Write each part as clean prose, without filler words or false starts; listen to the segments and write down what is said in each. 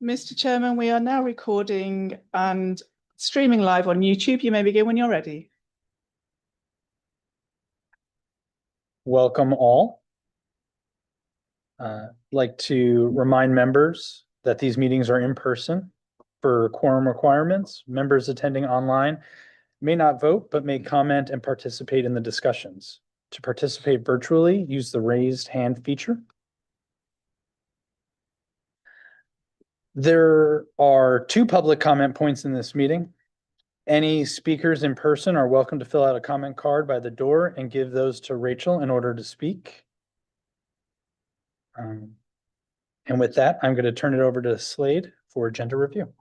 Mr. Chairman, we are now recording and streaming live on YouTube. You may begin when you're ready. Welcome all. I'd like to remind members that these meetings are in person. For quorum requirements, members attending online may not vote, but may comment and participate in the discussions. To participate virtually, use the raised hand feature. There are 2 public comment points in this meeting. Any speakers in person are welcome to fill out a comment card by the door and give those to Rachel in order to speak. And with that, I'm going to turn it over to Slade for agenda review.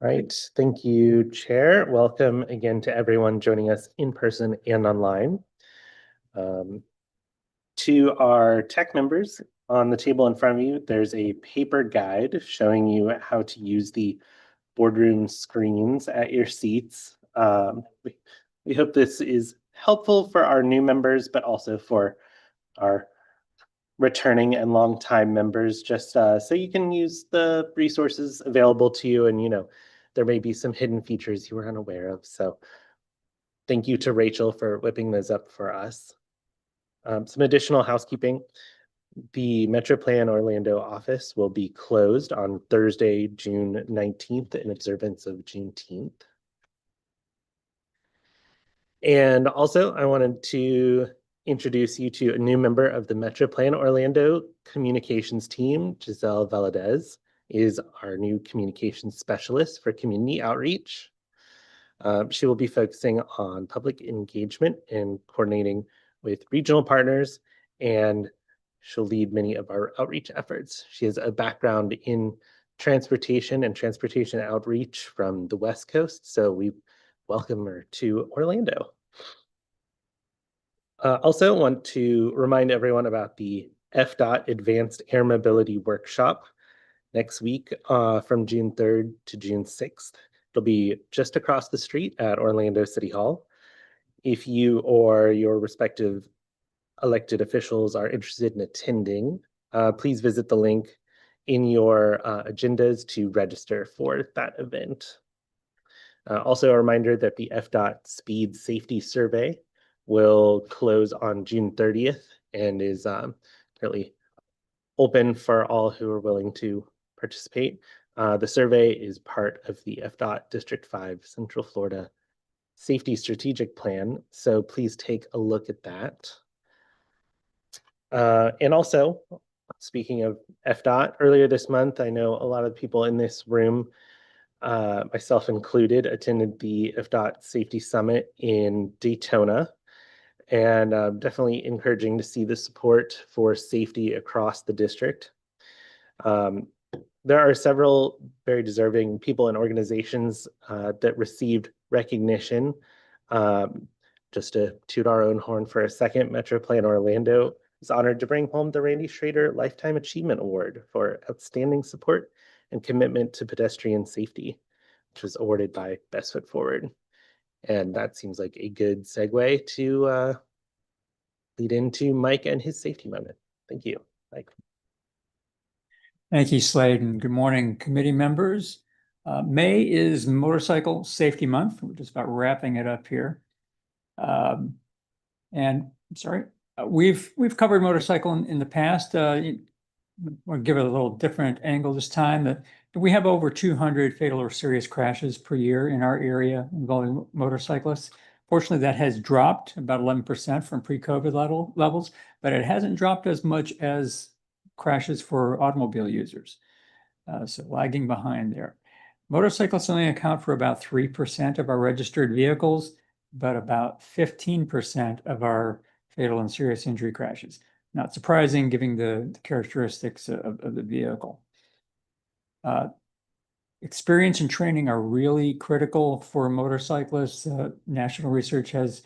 All right, thank you, Chair. Welcome again to everyone joining us in person and online. To our tech members, on the table in front of you, there's a paper guide showing you how to use the boardroom screens at your seats. We hope this is helpful for our new members, but also for our returning and longtime members, just so you can use the resources available to you. And, there may be some hidden features you were unaware of. So thank you to Rachel for whipping those up for us. Some additional housekeeping. The MetroPlan Orlando office will be closed on Thursday, June 19th in observance of Juneteenth. And also, I wanted to introduce you to a new member of the MetroPlan Orlando communications team. Giselle Valadez is our new communications specialist for community outreach. She will be focusing on public engagement and coordinating with regional partners, and she'll lead many of our outreach efforts. She has a background in transportation and transportation outreach from the West Coast, so we welcome her to Orlando. Also want to remind everyone about the FDOT Advanced Air Mobility Workshop next week from June 3rd to June 6th. It'll be just across the street at Orlando City Hall. If you or your respective elected officials are interested in attending, please visit the link in your agendas to register for that event. Also a reminder that the FDOT Speed Safety Survey will close on June 30th and is currently open for all who are willing to participate. The survey is part of the FDOT District 5 Central Florida Safety Strategic Plan, so please take a look at that. And also, speaking of FDOT, earlier this month, I know a lot of people in this room, myself included, attended the FDOT Safety Summit in Daytona, and definitely encouraging to see the support for safety across the district. There are several very deserving people and organizations that received recognition. Just to toot our own horn for a second, MetroPlan Orlando is honored to bring home the Randy Schrader Lifetime Achievement Award for outstanding support and commitment to pedestrian safety, which was awarded by Best Foot Forward. And that seems like a good segue to lead into Mike and his safety moment. Thank you, Mike. Thank you, Slade, and good morning, committee members. May is Motorcycle Safety Month. We're just about wrapping it up here. And I'm sorry, we've covered motorcycle in the past. We'll give it a little different angle this time. That we have over 200 fatal or serious crashes per year in our area involving motorcyclists. Fortunately, that has dropped about 11% from pre-COVID levels, but it hasn't dropped as much as crashes for automobile users. So lagging behind there. Motorcyclists only account for about 3% of our registered vehicles, but about 15% of our fatal and serious injury crashes. Not surprising, given the characteristics of the vehicle. Experience and training are really critical for motorcyclists. National research has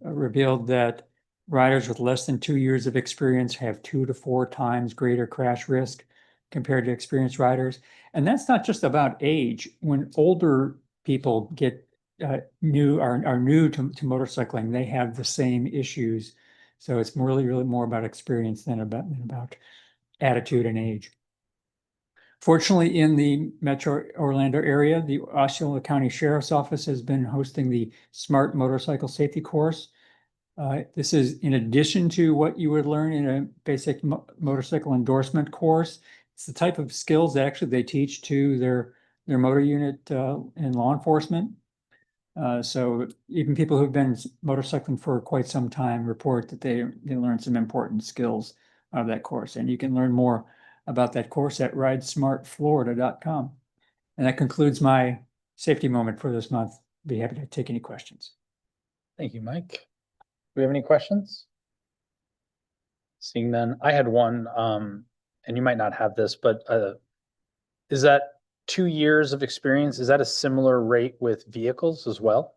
revealed that riders with less than 2 years of experience have 2 to 4 times greater crash risk compared to experienced riders. And that's not just about age. When older people get are new to motorcycling, they have the same issues. So it's really more about experience than about attitude and age. Fortunately, in the Metro Orlando area, the Osceola County Sheriff's Office has been hosting the Smart Motorcycle Safety Course. This is in addition to what you would learn in a basic motorcycle endorsement course. It's the type of skills that actually they teach to their motor unit in law enforcement. So even people who've been motorcycling for quite some time report that they learn some important skills out of that course. And you can learn more about that course at ridesmartflorida.com. And that concludes my safety moment for this month. Be happy to take any questions. Thank you, Mike. Do we have any questions? Seeing none, I had one, and you might not have this, but is that 2 years of experience? Is that a similar rate with vehicles as well?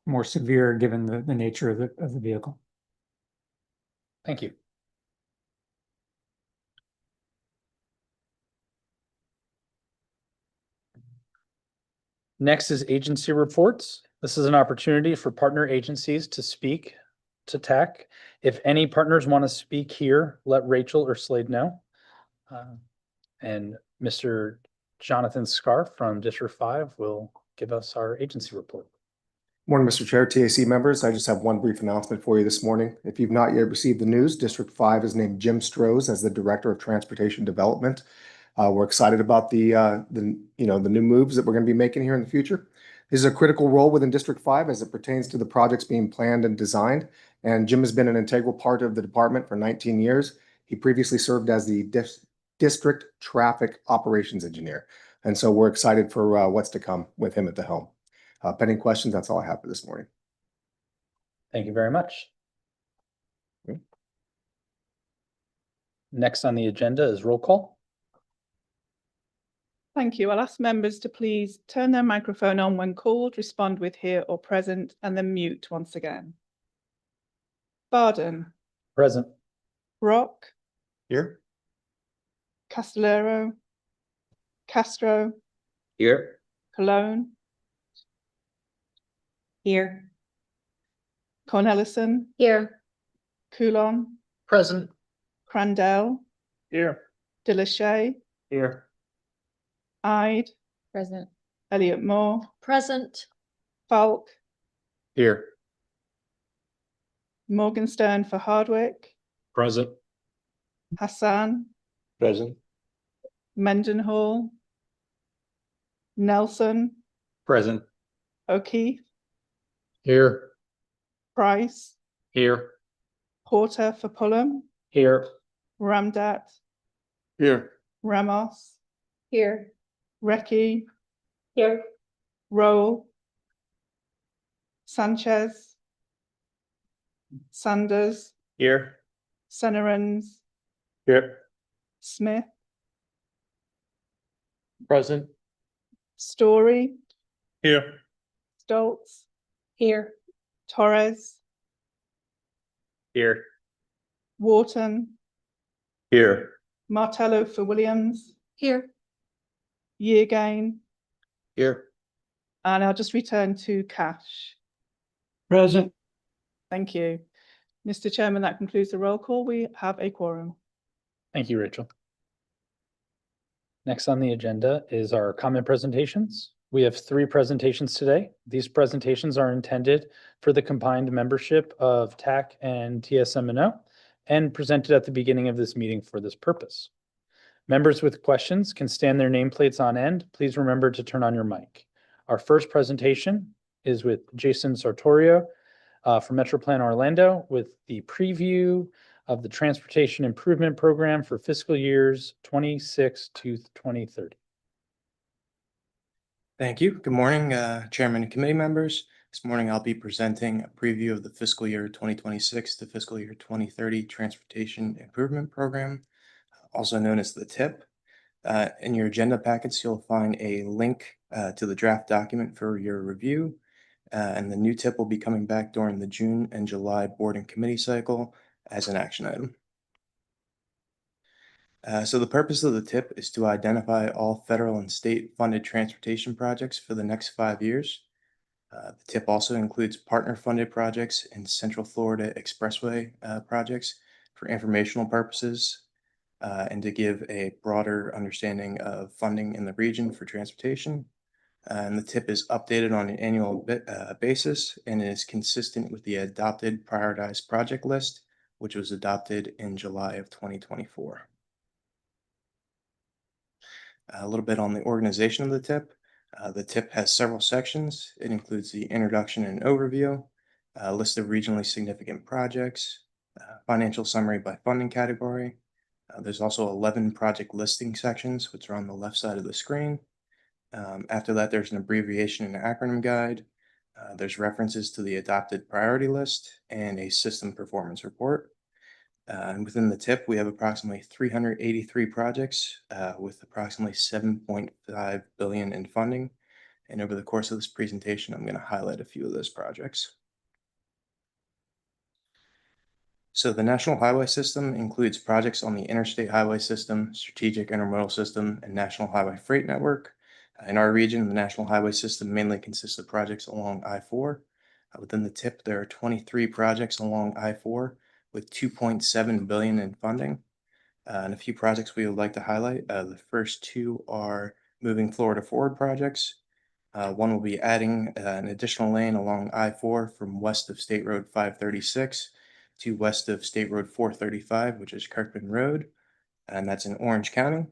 More severe given the nature of the vehicle. Thank you. Next is agency reports. This is an opportunity for partner agencies to speak to TAC. If any partners want to speak here, let Rachel or Slade know. And Mr. Jonathan Scarf from District 5 will give us our agency report. Morning, Mr. Chair, TAC members. I just have one brief announcement for you this morning. If you've not yet received the news, District 5 has named Jim Strohs as the Director of Transportation Development. We're excited about the new moves that we're going to be making here in the future. This is a critical role within District 5 as it pertains to the projects being planned and designed. And Jim has been an integral part of the department for 19 years. He previously served as the District Traffic Operations Engineer. And so we're excited for what's to come with him at the helm. Pending questions, that's all I have for this morning. Thank you very much. Next on the agenda is roll call. Thank you. I'll ask members to please turn their microphone on when called, respond with here or present, and then mute once again. Barden. Present. Brock. Here. Castellero. Castro. Here. Cologne. Here. Cornelison. Here. Coulon. Present. Crandell. Here. Delachey. Here. Ide. Present. Elliott Moore. Present. Falk. Here. Morgenstern for Hardwick. Present. Hassan. Present. Mendenhall. Nelson. Present. O'Keefe. Here. Price. Here. Porter for Pullum. Here. Ramdat. Here. Ramos. Here. Recchi. Here. Roll. Sanchez. Sanders. Here. Senerans. Here. Smith. Present. Story. Here. Stoltz. Here. Torres. Here. Wharton. Here. Martello for Williams. Here. Yeargain. Here. And I'll just return to Cash. Present. Thank you. Mr. Chairman, that concludes the roll call. We have a quorum. Thank you, Rachel. Next on the agenda is our comment presentations. We have 3 presentations today. These presentations are intended for the combined membership of TAC and TSM&O and presented at the beginning of this meeting for this purpose. Members with questions can stand their nameplates on end. Please remember to turn on your mic. Our first presentation is with Jason Sartorio from Metroplan Orlando with the preview of the Transportation Improvement Program for fiscal years 26 to 2030. Thank you. Good morning, Chairman and committee members. This morning I'll be presenting a preview of the fiscal year 2026 to fiscal year 2030 Transportation Improvement Program, also known as the TIP. In your agenda packets, you'll find a link to the draft document for your review, and the new TIP will be coming back during the June and July board and committee cycle as an action item. So the purpose of the TIP is to identify all federal and state funded transportation projects for the next 5 years. The TIP also includes partner funded projects and Central Florida Expressway projects for informational purposes. and to give a broader understanding of funding in the region for transportation. And the TIP is updated on an annual basis and is consistent with the adopted prioritized project list, which was adopted in July of 2024. A little bit on the organization of the TIP. The TIP has several sections. It includes the introduction and overview, a list of regionally significant projects, financial summary by funding category. There's also 11 project listing sections, which are on the left side of the screen. After that, there's an abbreviation and acronym guide. There's references to the adopted priority list and a system performance report. And within the TIP, we have approximately 383 projects with approximately 7.5 billion in funding. And over the course of this presentation, I'm going to highlight a few of those projects. So the National Highway System includes projects on the Interstate Highway System, Strategic Intermodal System, and National Highway Freight Network. In our region, the National Highway System mainly consists of projects along I-4. Within the TIP, there are 23 projects along I-4 with 2.7 billion in funding. And a few projects we would like to highlight. The first two are moving Florida forward projects. One will be adding an additional lane along I-4 from west of State Road 536 to west of State Road 435, which is Kirkman Road, and that's in Orange County.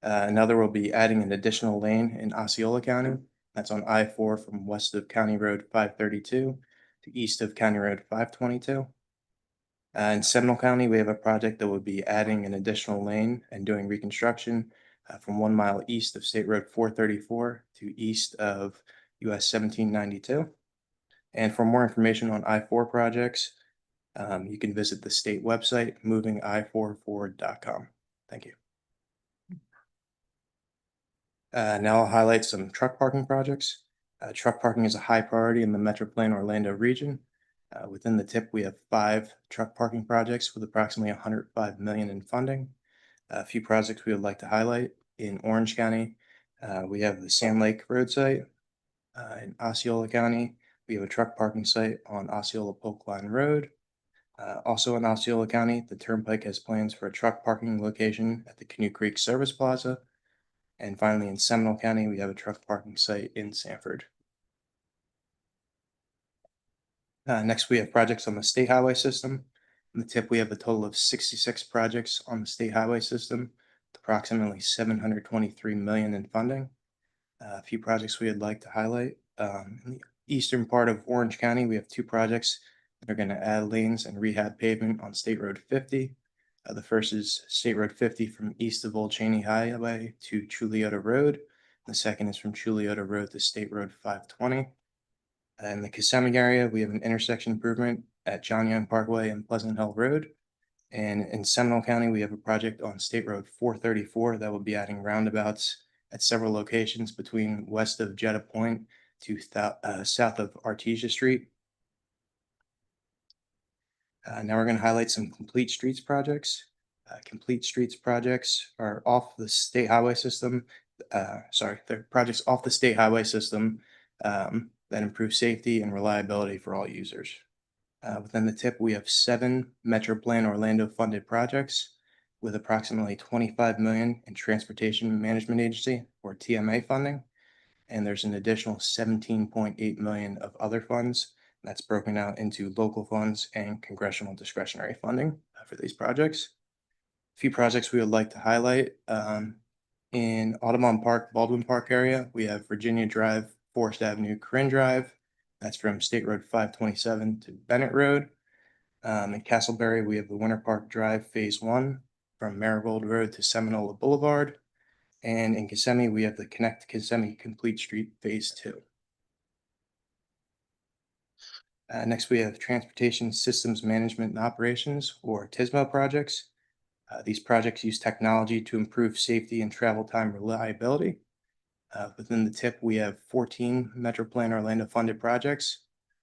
Another will be adding an additional lane in Osceola County. That's on I-4 from west of County Road 532 to east of County Road 522. In Seminole County, we have a project that will be adding an additional lane and doing reconstruction from 1 mile east of State Road 434 to east of US 1792. And for more information on I-4 projects, you can visit the state website, movingi4forward.com. Thank you. Now I'll highlight some truck parking projects. Truck parking is a high priority in the Metroplein Orlando region. Within the TIP, we have 5 truck parking projects with approximately 105 million in funding. A few projects we would like to highlight in Orange County. We have the Sand Lake Road site. In Osceola County, we have a truck parking site on Osceola Polk Line Road. Also in Osceola County, the Turnpike has plans for a truck parking location at the Canoe Creek Service Plaza. And finally, in Seminole County, we have a truck parking site in Sanford. Next, we have projects on the state highway system. In the TIP, we have a total of 66 projects on the state highway system, with approximately 723 million in funding. A few projects we would like to highlight. In the eastern part of Orange County, we have 2 projects that are going to add lanes and rehab pavement on State Road 50. The first is State Road 50 from east of Old Cheney Highway to Chuliota Road. The second is from Chuliota Road to State Road 520. In the Kissimmee area, we have an intersection improvement at John Young Parkway and Pleasant Hill Road. And in Seminole County, we have a project on State Road 434 that will be adding roundabouts at several locations between west of Jetta Point to south of Artesia Street. Now we're going to highlight some complete streets projects. Complete streets projects are off the state highway system. They're projects off the state highway system that improve safety and reliability for all users. Within the TIP, we have 7 Metroplein Orlando funded projects with approximately 25 million in Transportation Management Agency or TMA funding. And there's an additional 17.8 million of other funds that's broken out into local funds and congressional discretionary funding for these projects. A few projects we would like to highlight. In Audubon Park, Baldwin Park area, we have Virginia Drive, Forest Avenue, Corinne Drive. That's from State Road 527 to Bennett Road. In Castleberry, we have the Winter Park Drive Phase 1 from Marigold Road to Seminole Boulevard. And in Kissimmee, we have the Connect Kissimmee Complete Street Phase 2. Next, we have Transportation Systems Management and Operations, or TSMO projects. These projects use technology to improve safety and travel time reliability. Within the TIP, we have 14 Metroplein Orlando funded projects,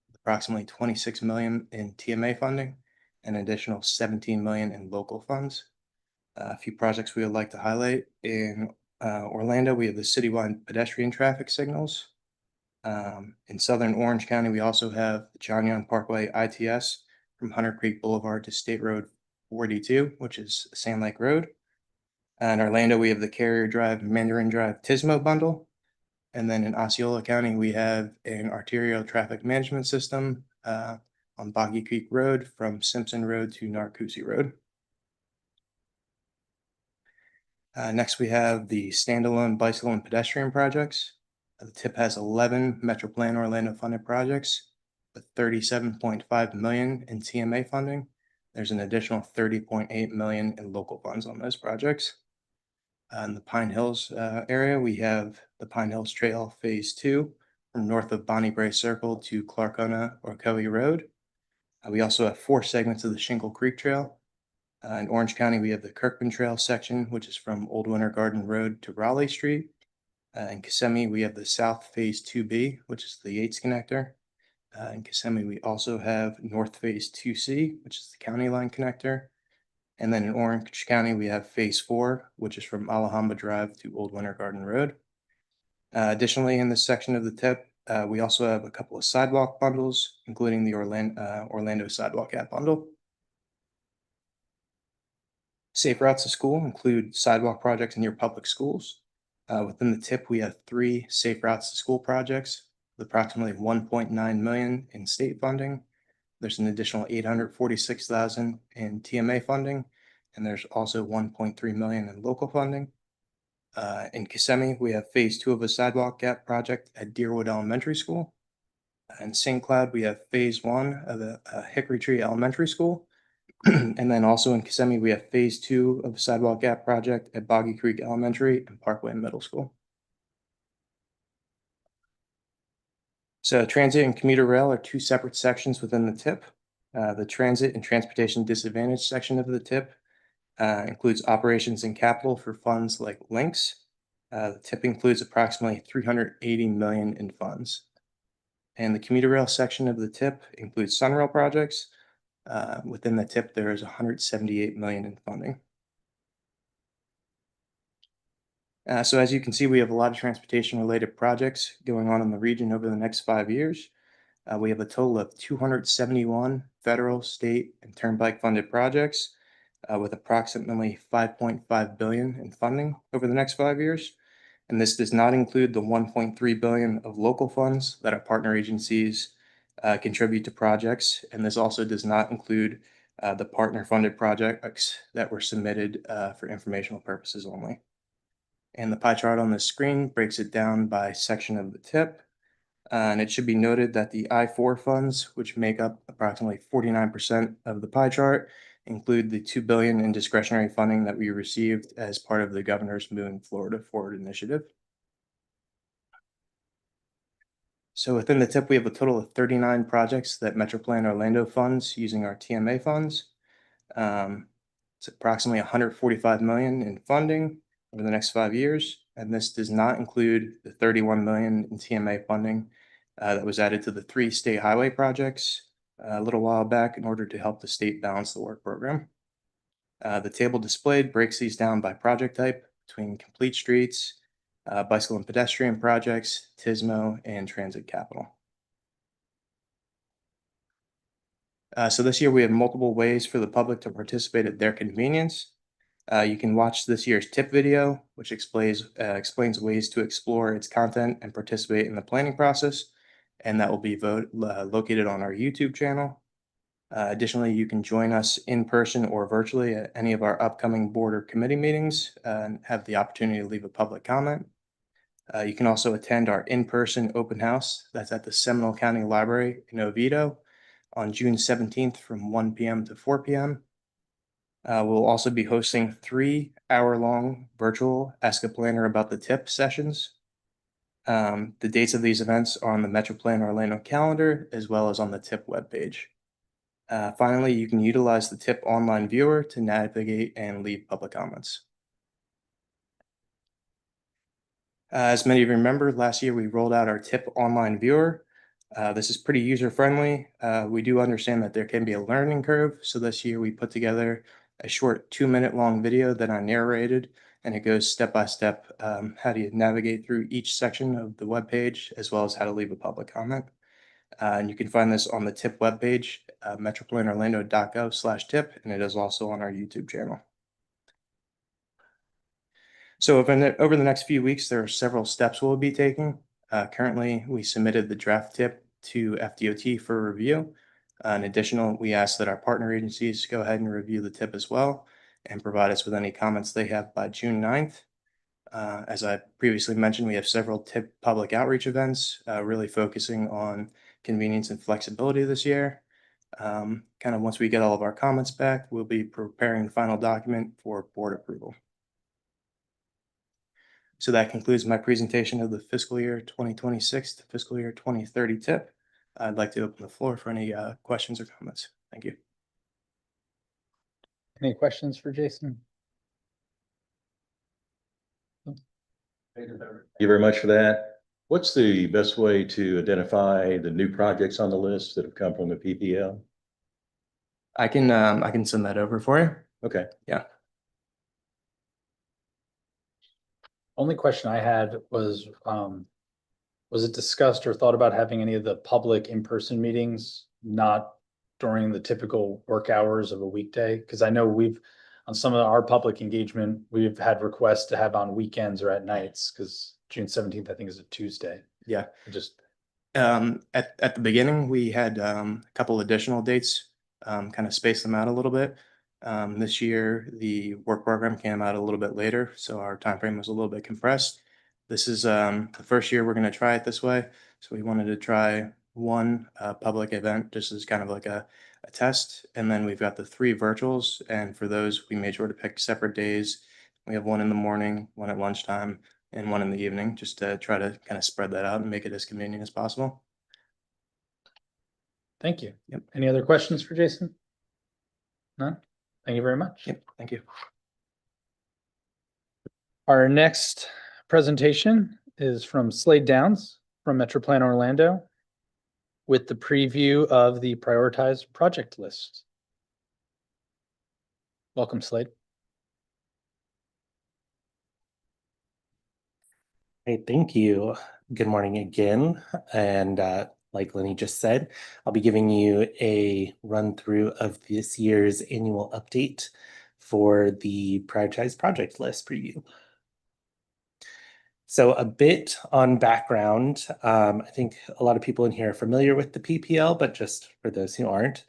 with approximately 26 million in TMA funding, and an additional 17 million in local funds. A few projects we would like to highlight. In Orlando, we have the citywide pedestrian traffic signals. In southern Orange County, we also have the John Young Parkway ITS from Hunter Creek Boulevard to State Road 42, which is Sand Lake Road. In Orlando, we have the Carrier Drive, Mandarin Drive, Tismo bundle. And then in Osceola County, we have an arterial traffic management system on Boggy Creek Road from Simpson Road to Narcoossee Road. Next, we have the standalone bicycle and pedestrian projects. The TIP has 11 Metro Plan Orlando funded projects with 37.5 million in TMA funding. There's an additional 30.8 million in local funds on those projects. In the Pine Hills area, we have the Pine Hills Trail Phase 2 from north of Bonnie Bray Circle to Clarkona or Covey Road. We also have 4 segments of the Shingle Creek Trail. In Orange County, we have the Kirkman Trail section, which is from Old Winter Garden Road to Raleigh Street. In Kissimmee, we have the South Phase 2B, which is the Yates connector. In Kissimmee, we also have North Phase 2C, which is the County Line connector. And then in Orange County, we have Phase 4, which is from Alhambra Drive to Old Winter Garden Road. Additionally, in this section of the TIP, we also have a couple of sidewalk bundles, including the Orlando Sidewalk App bundle. Safe routes to school include sidewalk projects in your public schools. Within the TIP, we have 3 safe routes to school projects with approximately 1.9 million in state funding. There's an additional 846,000 in TMA funding, and there's also 1.3 million in local funding. In Kissimmee, we have Phase 2 of a sidewalk gap project at Deerwood Elementary School. In St. Cloud, we have Phase 1 of the Hickory Tree Elementary School. And then also in Kissimmee, we have Phase 2 of the sidewalk gap project at Boggy Creek Elementary and Parkway Middle School. So transit and commuter rail are 2 separate sections within the TIP. The transit and transportation disadvantage section of the TIP includes operations and capital for funds like links. The TIP includes approximately 380 million in funds. And the commuter rail section of the TIP includes Sunrail projects. Within the TIP, there is 178 million in funding. So as you can see, we have a lot of transportation related projects going on in the region over the next 5 years. We have a total of 271 federal, state, and turnpike funded projects with approximately 5.5 billion in funding over the next 5 years. And this does not include the 1.3 billion of local funds that our partner agencies contribute to projects. And this also does not include the partner funded projects that were submitted for informational purposes only. And the pie chart on the screen breaks it down by section of the TIP. And it should be noted that the I-4 funds, which make up approximately 49% of the pie chart, include the $2 billion in discretionary funding that we received as part of the Governor's Moving Florida Forward initiative. So within the TIP, we have a total of 39 projects that MetroPlan Orlando funds using our TMA funds. It's approximately 145 million in funding over the next 5 years, and this does not include the 31 million in TMA funding that was added to the 3 state highway projects a little while back in order to help the state balance the work program. The table displayed breaks these down by project type between complete streets, bicycle and pedestrian projects, TISMO, and transit capital. So this year we have multiple ways for the public to participate at their convenience. You can watch this year's TIP video, which explains ways to explore its content and participate in the planning process, and that will be located on our YouTube channel. Additionally, you can join us in person or virtually at any of our upcoming board or committee meetings and have the opportunity to leave a public comment. You can also attend our in-person open house that's at the Seminole County Library in Oviedo on June 17th from 1 p.m. to 4 p.m. We'll also be hosting 3-hour-long virtual Ask a Planner About the TIP sessions. The dates of these events are on the MetroPlan Orlando calendar as well as on the TIP webpage. Finally, you can utilize the TIP online viewer to navigate and leave public comments. As many of you remember, last year we rolled out our TIP online viewer. This is pretty user-friendly. We do understand that there can be a learning curve, so this year we put together a short 2-minute-long video that I narrated, and it goes step-by-step how do you navigate through each section of the webpage, as well as how to leave a public comment. And you can find this on the TIP webpage, metroplanorlando.gov/TIP, and it is also on our YouTube channel. So over the next few weeks, there are several steps we'll be taking. Currently, we submitted the draft tip to FDOT for review. In addition, we asked that our partner agencies go ahead and review the tip as well and provide us with any comments they have by June 9th. As I previously mentioned, we have several tip public outreach events, really focusing on convenience and flexibility this year. Kind of once we get all of our comments back, we'll be preparing the final document for board approval. So that concludes my presentation of the fiscal year 2026 to fiscal year 2030 tip. I'd like to open the floor for any questions or comments. Thank you. Any questions for Jason? Thank you very much for that. What's the best way to identify the new projects on the list that have come from the PPL? I can send that over for you. Okay. Only question I had was it discussed or thought about having any of the public in-person meetings not during the typical work hours of a weekday? Because I know on some of our public engagement, we've had requests to have on weekends or at nights, because June 17th, I think, is a Tuesday. Yeah. Just At the beginning, we had a couple additional dates, kind of spaced them out a little bit. This year, the work program came out a little bit later, so our time frame was a little bit compressed. This is the first year we're going to try it this way, so we wanted to try one public event just as kind of like a test, and then we've got the 3 virtuals, and for those, we made sure to pick separate days. We have one in the morning, one at lunchtime, and one in the evening, just to try to kind of spread that out and make it as convenient as possible. thank you. Yep. Any other questions for Jason? None? Thank you very much. Yep, thank you. Our next presentation is from Slade Downs from Metroplan Orlando with the preview of the prioritized project list. Welcome, Slade. Hey, thank you. Good morning again. And like Lenny just said, I'll be giving you a run through of this year's annual update for the prioritized project list preview. So a bit on background, I think a lot of people in here are familiar with the PPL, but just for those who aren't,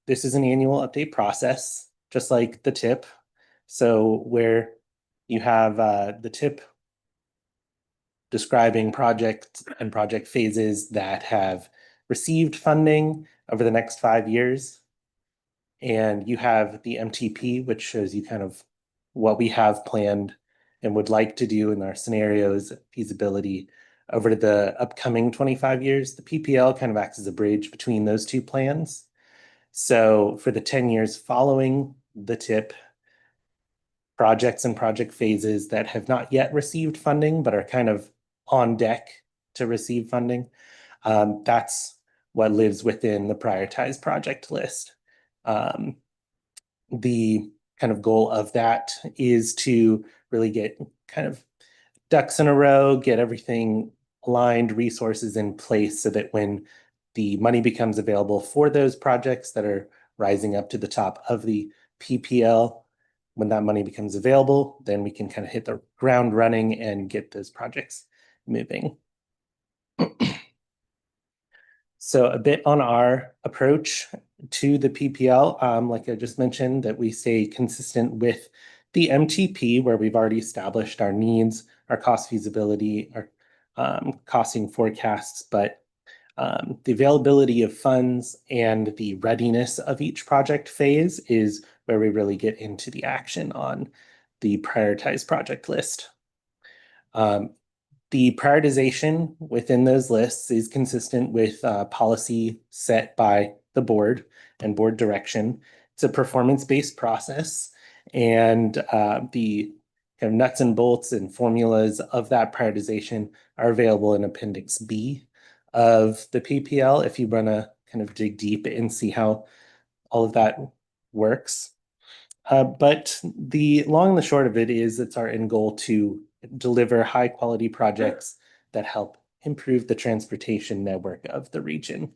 this is an annual update process, just like the TIP. So where you have the TIP describing projects and project phases that have received funding over the next 5 years. And you have the MTP, which shows you kind of what we have planned and would like to do in our scenarios, feasibility over the upcoming 25 years. The PPL kind of acts as a bridge between those two plans. So for the 10 years following the TIP, projects and project phases that have not yet received funding but are kind of on deck to receive funding, that's what lives within the prioritized project list. The kind of goal of that is to really get kind of ducks in a row, get everything aligned, resources in place so that when the money becomes available for those projects that are rising up to the top of the PPL, when that money becomes available, then we can kind of hit the ground running and get those projects moving. So a bit on our approach to the PPL, like I just mentioned, that we stay consistent with the MTP, where we've already established our needs, our cost feasibility, our costing forecasts, but the availability of funds and the readiness of each project phase is where we really get into the action on the prioritized project list. The prioritization within those lists is consistent with policy set by the board and board direction. It's a performance-based process, and the kind of nuts and bolts and formulas of that prioritization are available in Appendix B of the PPL if you want to kind of dig deep and see how all of that works. But the long and the short of it is it's our end goal to deliver high quality projects that help improve the transportation network of the region.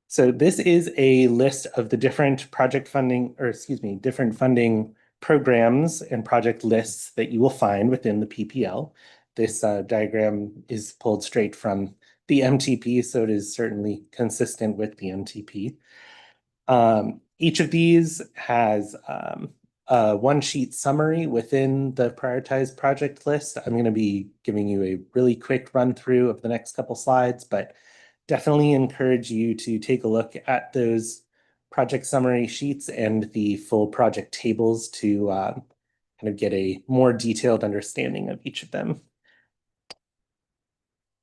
So this is a list of the different project funding, or excuse me, different funding programs and project lists that you will find within the PPL. This diagram is pulled straight from the MTP, so it is certainly consistent with the MTP. Each of these has a one-sheet summary within the prioritized project list. I'm going to be giving you a really quick run through of the next couple slides, but definitely encourage you to take a look at those project summary sheets and the full project tables to kind of get a more detailed understanding of each of them.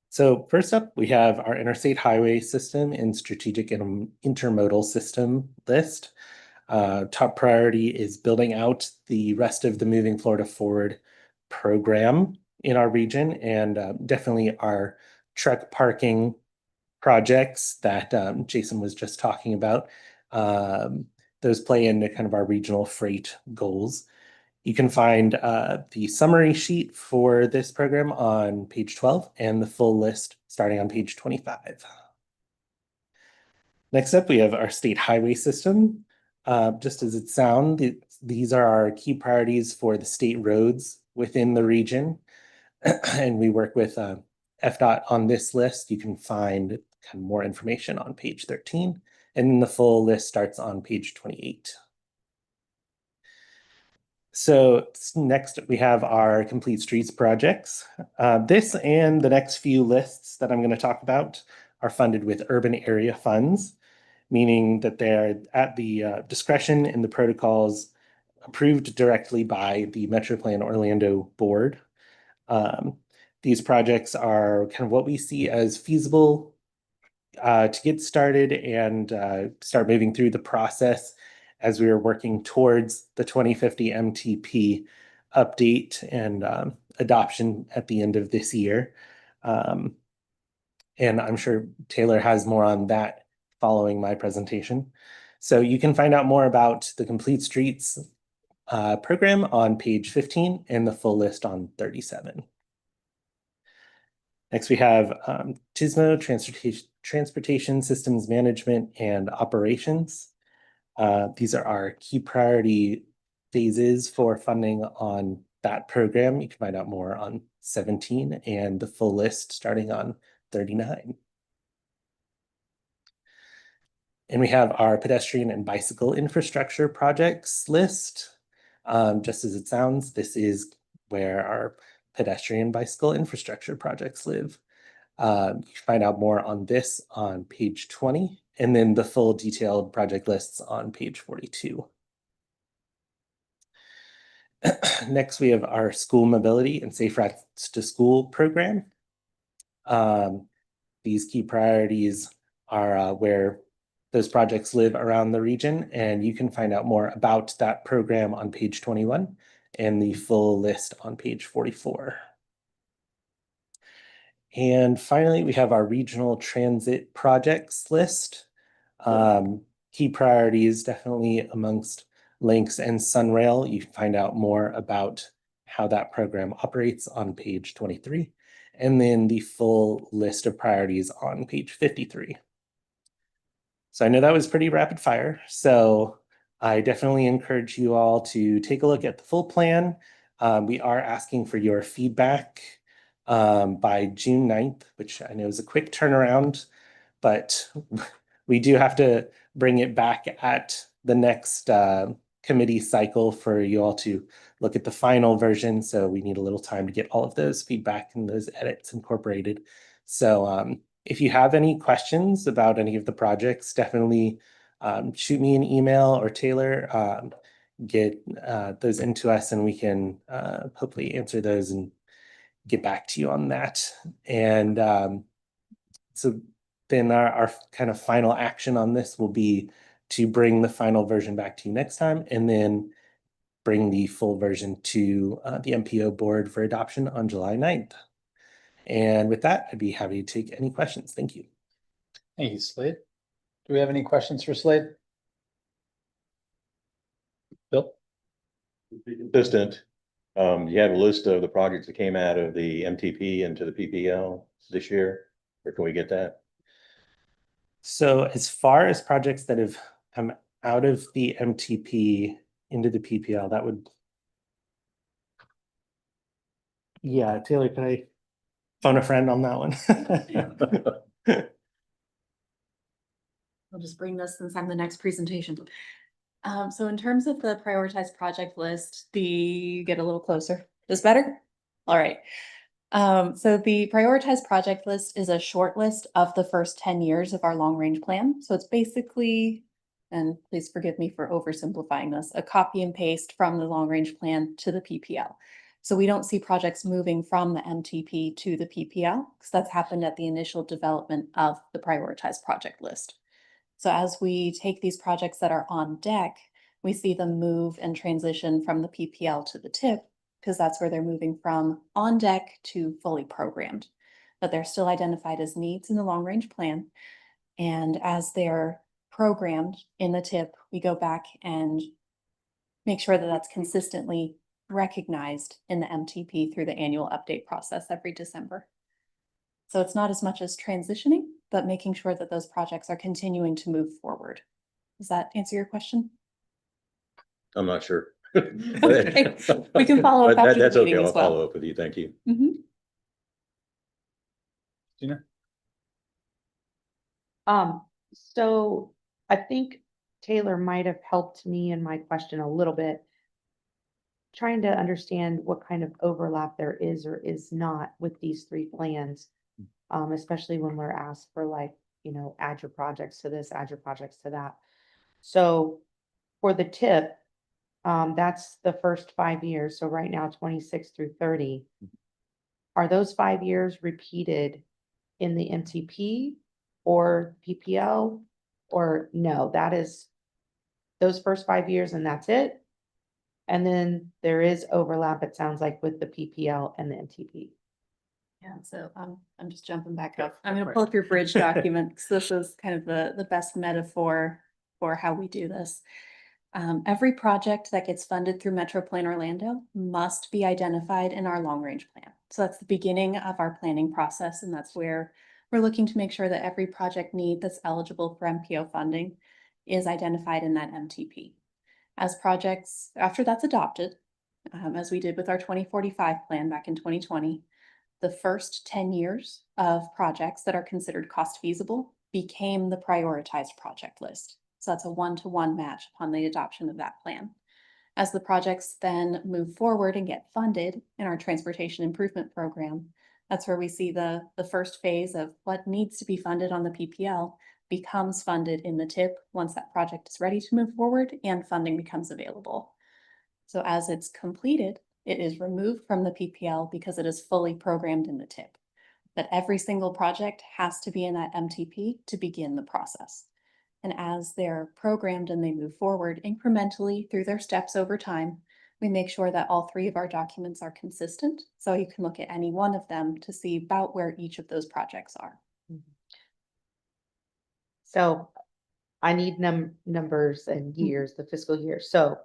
So first up, we have our interstate highway system and strategic and intermodal system list. Top priority is building out the rest of the Moving Florida Forward program in our region, and definitely our truck parking projects that Jason was just talking about. Those play into kind of our regional freight goals. You can find the summary sheet for this program on page 12 and the full list starting on page 25. Next up, we have our state highway system. Just as it sounds, these are our key priorities for the state roads within the region. And we work with FDOT on this list. You can find kind of more information on page 13, and the full list starts on page 28. So next we have our complete streets projects. This and the next few lists that I'm going to talk about are funded with urban area funds, meaning that they're at the discretion in the protocols approved directly by the Metro Plan Orlando board. These projects are kind of what we see as feasible to get started and start moving through the process as we are working towards the 2050 MTP update and adoption at the end of this year. And I'm sure Taylor has more on that following my presentation. So you can find out more about the Complete Streets program on page 15 and the full list on 37. Next, we have TSMO, Transportation Systems Management and Operations. These are our key priority phases for funding on that program. You can find out more on 17 and the full list starting on 39. And we have our pedestrian and bicycle infrastructure projects list. Just as it sounds, this is where our pedestrian bicycle infrastructure projects live. You can find out more on this on page 20, and then the full detailed project lists on page 42. Next, we have our school mobility and safe routes to school program. These key priorities are where those projects live around the region, and you can find out more about that program on page 21 and the full list on page 44. And finally, we have our regional transit projects list. Key priorities definitely amongst Lynx and Sunrail. You can find out more about how that program operates on page 23, and then the full list of priorities on page 53. So I know that was pretty rapid fire, so I definitely encourage you all to take a look at the full plan. We are asking for your feedback by June 9th, which I know is a quick turnaround, but we do have to bring it back at the next committee cycle for you all to look at the final version. So we need a little time to get all of those feedback and those edits incorporated. So if you have any questions about any of the projects, definitely shoot me an email or Taylor, get those into us and we can hopefully answer those and get back to you on that. And so then our kind of final action on this will be to bring the final version back to you next time and then bring the full version to the MPO board for adoption on July 9th. And with that, I'd be happy to take any questions. Thank you. Thank you, Slade. Do we have any questions for Slade? Bill? Consistent. You have a list of the projects that came out of the MTP into the PPL this year, or can we get that? So as far as projects that have come out of the MTP into the PPL, that would. Yeah, Taylor, can I phone a friend on that one? I'll just bring this since I'm the next presentation. So in terms of the prioritized project list, get a little closer. Is better? All right. So the prioritized project list is a short list of the first 10 years of our long range plan. So it's basically, and please forgive me for oversimplifying this, a copy and paste from the long range plan to the PPL. So we don't see projects moving from the MTP to the PPL because that's happened at the initial development of the prioritized project list. So as we take these projects that are on deck, we see them move and transition from the PPL to the TIP because that's where they're moving from on deck to fully programmed. But they're still identified as needs in the long range plan. And as they're programmed in the TIP, we go back and make sure that that's consistently recognized in the MTP through the annual update process every December. So it's not as much as transitioning, but making sure that those projects are continuing to move forward. Does that answer your question? I'm not sure. Okay, we can follow up But after the that's okay. meeting I'll as well. follow up with you. Thank you. Mhm. Gina? So I think Taylor might have helped me in my question a little bit. Trying to understand what kind of overlap there is or is not with these three plans. Especially when we're asked for like, add your projects to this, add your projects to that. So for the TIP, that's the first 5 years. So right now, 26 through 30. Are those 5 years repeated in the MTP or PPL? Or no, that is those first 5 years and that's it? And then there is overlap, it sounds like, with the PPL and the MTP. Yeah, so I'm just jumping back up. I'm gonna pull up your bridge document because this is kind of the best metaphor for how we do this. Every project that gets funded through Metro Plan Orlando must be identified in our long range plan. So that's the beginning of our planning process, and that's where we're looking to make sure that every project need that's eligible for MPO funding is identified in that MTP. As projects, after that's adopted, as we did with our 2045 plan back in 2020, the first 10 years of projects that are considered cost feasible became the prioritized project list. So that's a one-to-one match upon the adoption of that plan. As the projects then move forward and get funded in our transportation improvement program, that's where we see the first phase of what needs to be funded on the PPL becomes funded in the TIP once that project is ready to move forward and funding becomes available. So as it's completed, it is removed from the PPL because it is fully programmed in the TIP. But every single project has to be in that MTP to begin the process. And as they're programmed and they move forward incrementally through their steps over time, we make sure that all three of our documents are consistent. So you can look at any one of them to see about where each of those projects are. So I need numbers and years, the fiscal year. So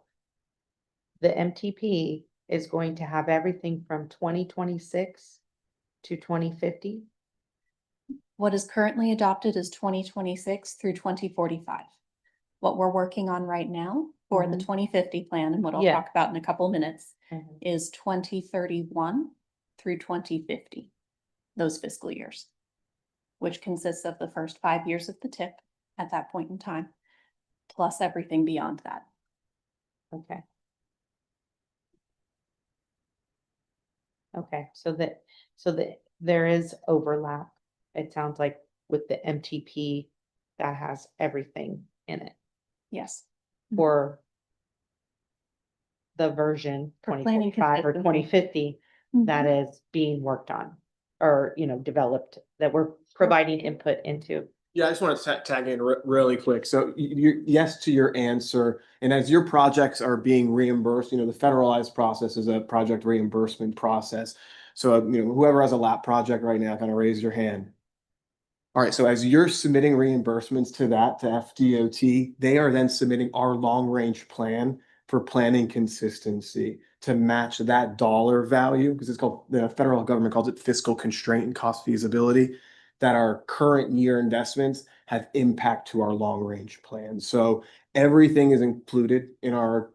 the MTP is going to have everything from 2026 to 2050. What is currently adopted is 2026 through 2045. What we're working on right now for the 2050 plan, and what I'll Yeah. talk about in a couple minutes, Mhm. is 2031 through 2050, those fiscal years, which consists of the first 5 years of the TIP at that point in time, plus everything beyond that. Okay. Okay, so there is overlap, it sounds like, with the MTP that has everything in it Yes. for the version For planning 2045 or consistency. 2050 that is being worked on or, developed, that we're providing input into. Yeah, I just want to tag in really quick. So yes to your answer. And as your projects are being reimbursed, the federalized process is a project reimbursement process. So, whoever has a lap project right now, kind of raise your hand. All right, so as you're submitting reimbursements to FDOT, they are then submitting our long-range plan for planning consistency to match that dollar value, because the federal government calls it fiscal constraint and cost feasibility, that our current year investments have impact to our long-range plan. So everything is included in our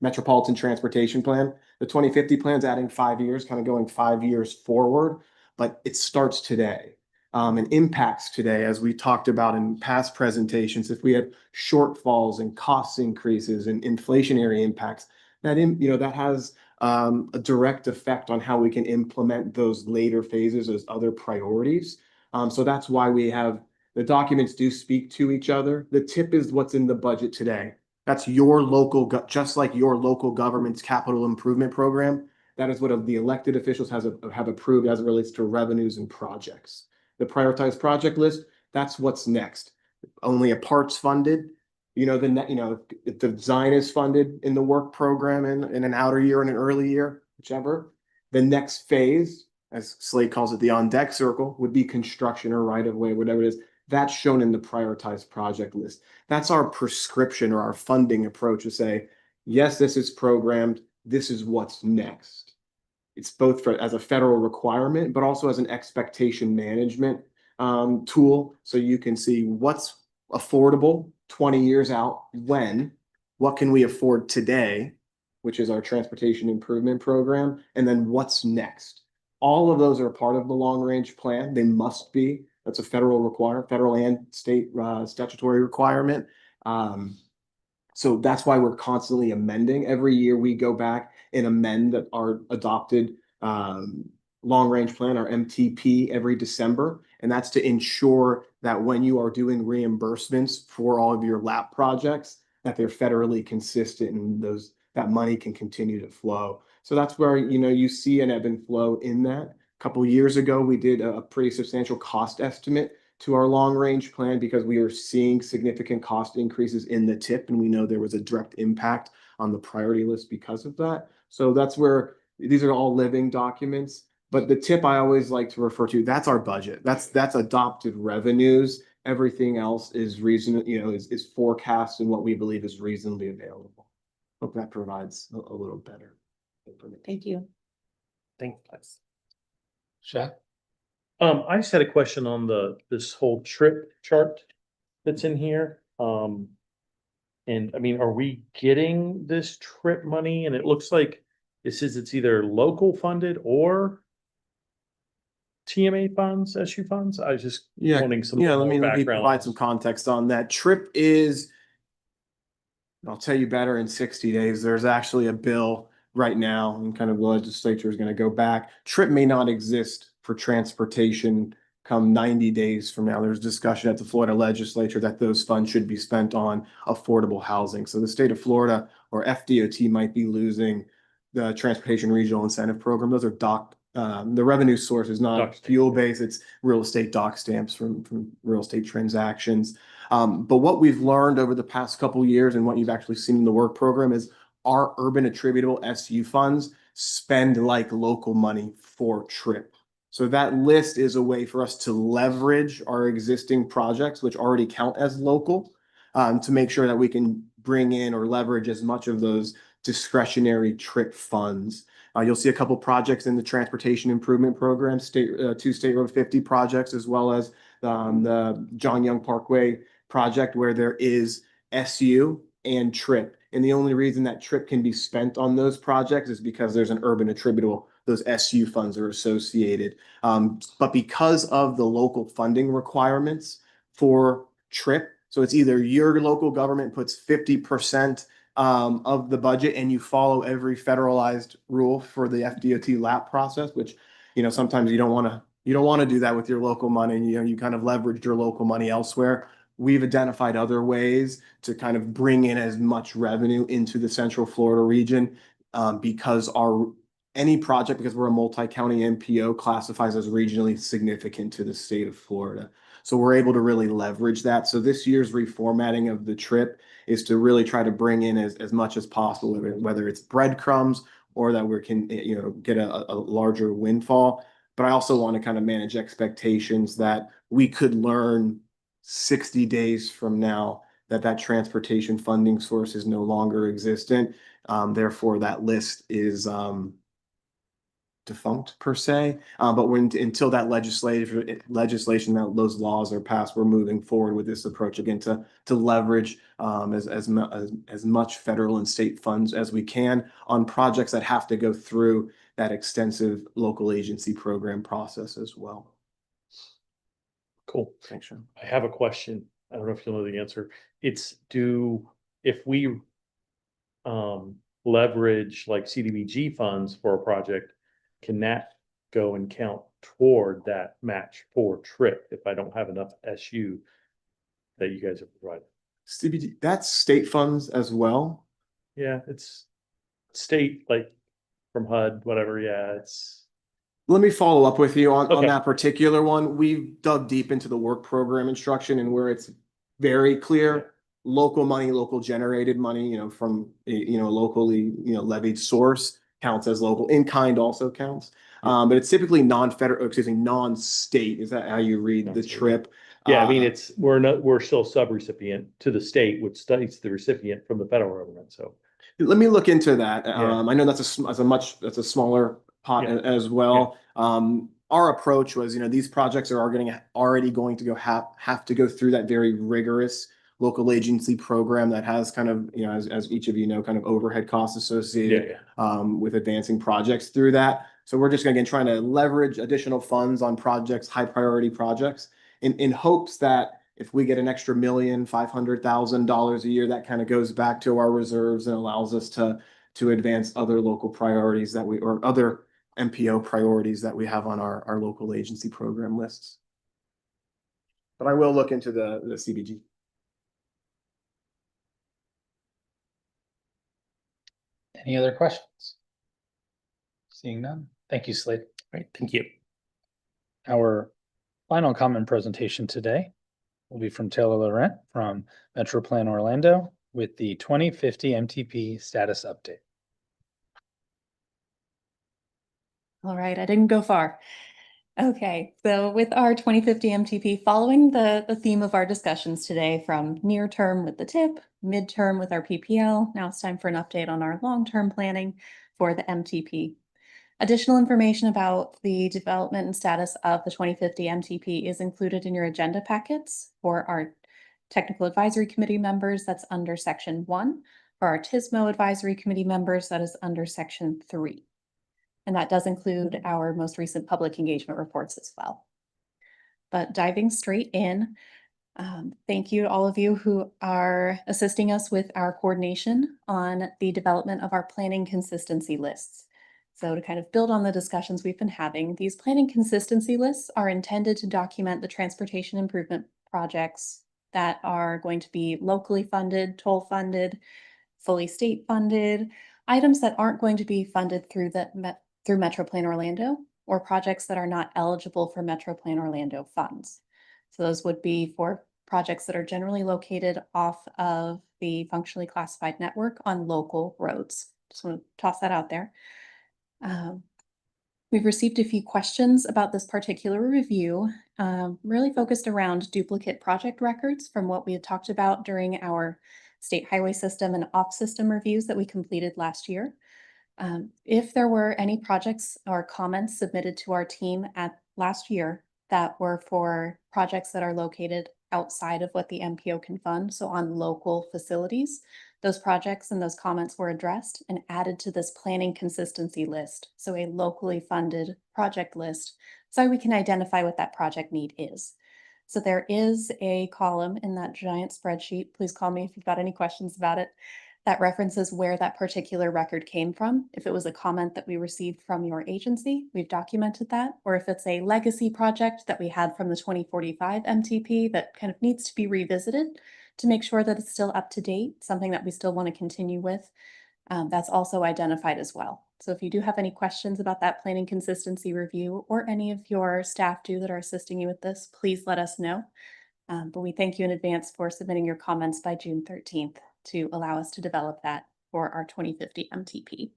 Metropolitan Transportation Plan. The 2050 plan's adding 5 years, kind of going 5 years forward, but it starts today. And impacts today, as we talked about in past presentations, if we have shortfalls and cost increases and inflationary impacts, that has a direct effect on how we can implement those later phases as other priorities. So that's why the documents do speak to each other. The tip is what's in the budget today. That's your just like your local government's capital improvement program. That is what the elected officials have approved as it relates to revenues and projects. The prioritized project list, that's what's next. Only a part's funded. If the design is funded in the work program in an outer year and an early year, whichever. The next phase, as Slate calls it, the on-deck circle, would be construction or right-of-way, whatever it is. That's shown in the prioritized project list. That's our prescription or our funding approach to say, yes, this is programmed. This is what's next. It's both as a federal requirement, but also as an expectation management tool. So you can see what's affordable 20 years out, what can we afford today, which is our transportation improvement program, and then what's next. All of those are part of the long range plan. They must be. That's a federal and state statutory requirement. So that's why we're constantly amending. Every year we go back and amend our adopted long range plan, our MTP, every December. And that's to ensure that when you are doing reimbursements for all of your LAP projects, that they're federally consistent and that money can continue to flow. So that's where you see an ebb and flow in that. A couple of years ago, we did a pretty substantial cost estimate to our long range plan because we were seeing significant cost increases in the tip, and we know there was a direct impact on the priority list because of that. So that's where these are all living documents. But the tip I always like to refer to, that's our budget. That's adopted revenues. Everything else is is forecast and what we believe is reasonably available. Hope that provides a little better information. Thank you. Thanks. Shaq? I just had a question on this whole trip chart that's in here. And I mean, are we getting this trip money? And it looks like it says it's either local funded or TMA funds, SU funds. I was just wanting some let more me background. provide some context on that. TRIP is, I'll tell you better in 60 days. There's actually a bill right now, and kind of the legislature is going to go back. TRIP may not exist for transportation come 90 days from now. There's discussion at the Florida legislature that those funds should be spent on affordable housing. So the state of Florida or FDOT might be losing the Transportation Regional Incentive Program. Those are the revenue source is not fuel based, it's real estate dock stamps from real estate transactions. But what we've learned over the past couple of years and what you've actually seen in the work program is our urban attributable SU funds spend like local money for TRIP. So that list is a way for us to leverage our existing projects, which already count as local, to make sure that we can bring in or leverage as much of those discretionary TRIP funds. You'll see a couple projects in the transportation improvement program, two State Road 50 projects, as well as the John Young Parkway project where there is SU and TRIP. And the only reason that TRIP can be spent on those projects is because there's an urban attributable, those SU funds are associated. But because of the local funding requirements for TRIP, so it's either your local government puts 50% of the budget and you follow every federalized rule for the FDOT LAP process, which, sometimes you don't want to do that with your local money. You kind of leveraged your local money elsewhere. We've identified other ways to kind of bring in as much revenue into the Central Florida region because any project, because we're a multi-county MPO, classifies as regionally significant to the state of Florida. So we're able to really leverage that. So this year's reformatting of the TRIP is to really try to bring in as much as possible, whether it's breadcrumbs or that we can get a larger windfall. But I also want to kind of manage expectations that we could learn 60 days from now that transportation funding source is no longer existent. Therefore, that list is defunct per se. But until that legislation, that those laws are passed, we're moving forward with this approach again to leverage as much federal and state funds as we can on projects that have to go through that extensive local agency program process as well. Cool. Thanks, Sean. I have a question. I don't know if you'll know the answer. It's if we leverage like CDBG funds for a project, can that go and count toward that match for trip if I don't have enough SU that you guys have provided? CBD, that's state funds as well. Yeah, it's state, like from HUD, whatever. Yeah, it's Let me follow up with you on Okay. that particular one. We've dug deep into the work program instruction and where it's very clear, local money, local generated money, from locally, levied source counts as local. In kind also counts. But it's typically non-state. Is that how you read the Non-state. trip? yeah. I mean, we're still sub-recipient to the state, which states the recipient from the federal government. So Let me look into that. Yeah. I know that's a smaller pot Yeah. as well. Our approach was, these projects are already going to have to go through that very rigorous local agency program that has kind of, as each of you know, kind of overhead costs associated with advancing projects through that. So we're just again trying to leverage additional funds on projects, high priority projects, in hopes that if we get an extra $1,500,000 a year, that kind of goes back to our reserves and allows us to advance other local priorities or other MPO priorities that we have on our local agency program lists. But I will look into the CBG. Any other questions? Seeing none. Thank you, Slade. Right, thank you. Our final comment presentation today will be from Taylor Laurent from Metro Plan Orlando with the 2050 MTP status update. All right, I didn't go far. Okay, so with our 2050 MTP, following the theme of our discussions today from near term with the TIP, midterm with our PPL, now it's time for an update on our long-term planning for the MTP. Additional information about the development and status of the 2050 MTP is included in your agenda packets. For our Technical Advisory Committee members, that's under Section 1. For our TISMO Advisory Committee members, that is under Section 3. And that does include our most recent public engagement reports as well. But diving straight in, thank you to all of you who are assisting us with our coordination on the development of our planning consistency lists. So to kind of build on the discussions we've been having, these planning consistency lists are intended to document the transportation improvement projects that are going to be locally funded, toll funded, fully state funded, items that aren't going to be funded through Metro Plan Orlando, or projects that are not eligible for Metro Plan Orlando funds. So those would be for projects that are generally located off of the functionally classified network on local roads. Just want to toss that out there. We've received a few questions about this particular review, really focused around duplicate project records from what we had talked about during our state highway system and off-system reviews that we completed last year. If there were any projects or comments submitted to our team at last year that were for projects that are located outside of what the MPO can fund, so on local facilities, those projects and those comments were addressed and added to this planning consistency list. So a locally funded project list, so we can identify what that project need is. So there is a column in that giant spreadsheet. Please call me if you've got any questions about it. That references where that particular record came from. If it was a comment that we received from your agency, we've documented that. Or if it's a legacy project that we had from the 2045 MTP that kind of needs to be revisited to make sure that it's still up to date, something that we still want to continue with, that's also identified as well. So if you do have any questions about that planning consistency review, or any of your staff do that are assisting you with this, please let us know. But we thank you in advance for submitting your comments by June 13th to allow us to develop that for our 2050 MTP.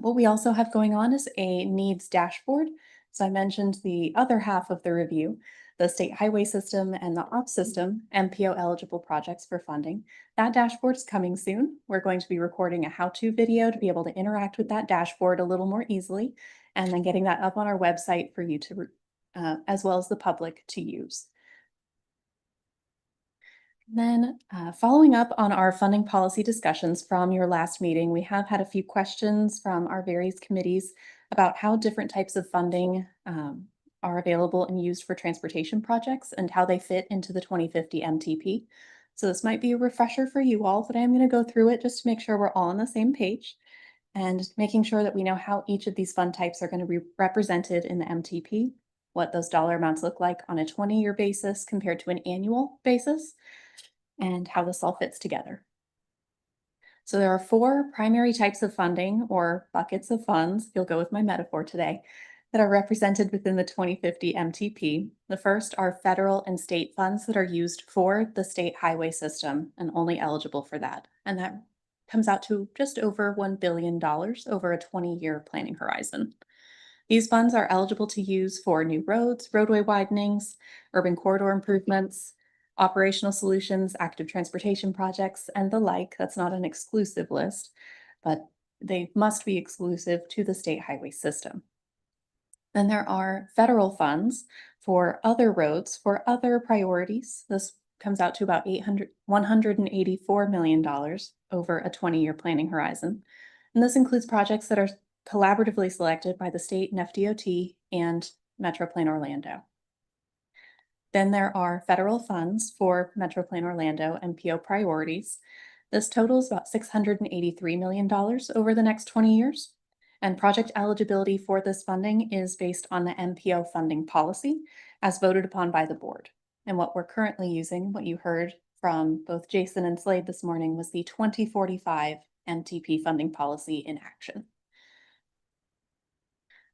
What we also have going on is a needs dashboard. So I mentioned the other half of the review. the state highway system and the op system MPO eligible projects for funding. That dashboard is coming soon. We're going to be recording a how-to video to be able to interact with that dashboard a little more easily, and then getting that up on our website for you to, as well as the public to use. Then following up on our funding policy discussions from your last meeting, we have had a few questions from our various committees about how different types of funding are available and used for transportation projects and how they fit into the 2050 MTP. So this might be a refresher for you all, but I'm going to go through it just to make sure we're all on the same page and making sure that we know how each of these fund types are going to be represented in the MTP, what those dollar amounts look like on a 20-year basis compared to an annual basis, and how this all fits together. So there are 4 primary types of funding, or buckets of funds, you'll go with my metaphor today, that are represented within the 2050 MTP. The first are federal and state funds that are used for the state highway system and only eligible for that. And that comes out to just over $1 billion over a 20-year planning horizon. These funds are eligible to use for new roads, roadway widenings, urban corridor improvements, operational solutions, active transportation projects, and the like. That's not an exclusive list, but they must be exclusive to the state highway system. Then there are federal funds for other roads for other priorities. This comes out to about $184 million over a 20-year planning horizon. And this includes projects that are collaboratively selected by the state and FDOT and Metro Plan Orlando. Then there are federal funds for Metro Plan Orlando MPO priorities. This totals about $683 million over the next 20 years. And project eligibility for this funding is based on the MPO funding policy as voted upon by the board. And what we're currently using, what you heard from both Jason and Slade this morning, was the 2045 MTP funding policy in action.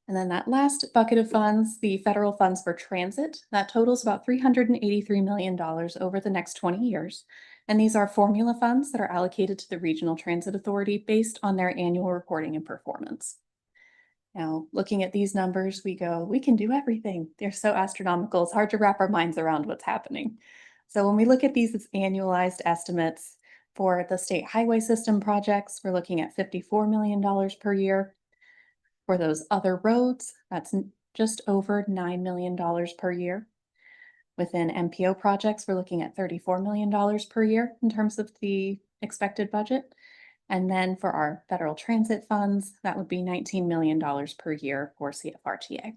And then that last bucket of funds, the federal funds for transit, that totals about $383 million over the next 20 years. And these are formula funds that are allocated to the Regional Transit Authority based on their annual reporting and performance. Now, looking at these numbers, we go, we can do everything. They're so astronomical, it's hard to wrap our minds around what's happening. So when we look at these as annualized estimates for the state highway system projects, we're looking at $54 million per year. For those other roads, that's just over $9 million per year. Within MPO projects, we're looking at $34 million per year in terms of the expected budget. And then for our federal transit funds, that would be $19 million per year for CFRTA.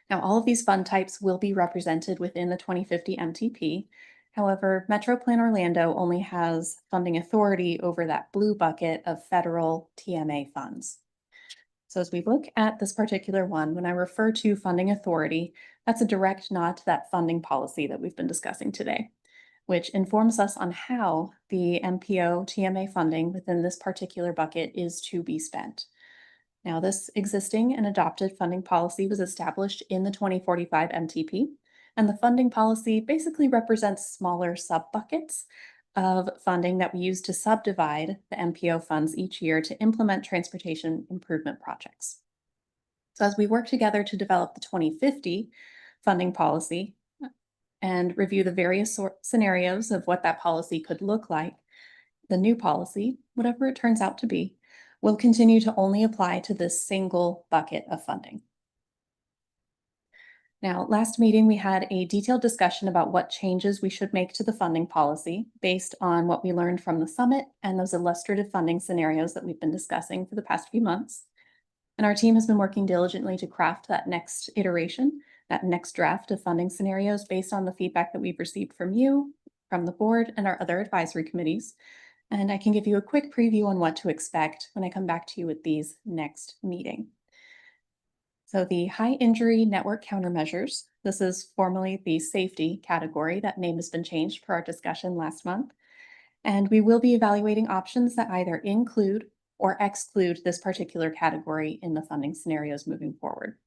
Now, all of these fund types will be represented within the 2050 MTP. However, Metro Plan Orlando only has funding authority over that blue bucket of federal TMA funds. So as we look at this particular one, when I refer to funding authority, that's a direct nod to that funding policy that we've been discussing today, which informs us on how the MPO TMA funding within this particular bucket is to be spent. Now, this existing and adopted funding policy was established in the 2045 MTP, and the funding policy basically represents smaller sub-buckets of funding that we use to subdivide the MPO funds each year to implement transportation improvement projects. So as we work together to develop the 2050 funding policy and review the various scenarios of what that policy could look like, the new policy, whatever it turns out to be, will continue to only apply to this single bucket of funding. Now, last meeting, we had a detailed discussion about what changes we should make to the funding policy based on what we learned from the summit and those illustrative funding scenarios that we've been discussing for the past few months. And our team has been working diligently to craft that next iteration, that next draft of funding scenarios based on the feedback that we've received from you, from the board, and our other advisory committees. And I can give you a quick preview on what to expect when I come back to you with these next meeting. So the high injury network countermeasures, this is formerly the safety category. That name has been changed per our discussion last month. And we will be evaluating options that either include or exclude this particular category in the funding scenarios moving forward.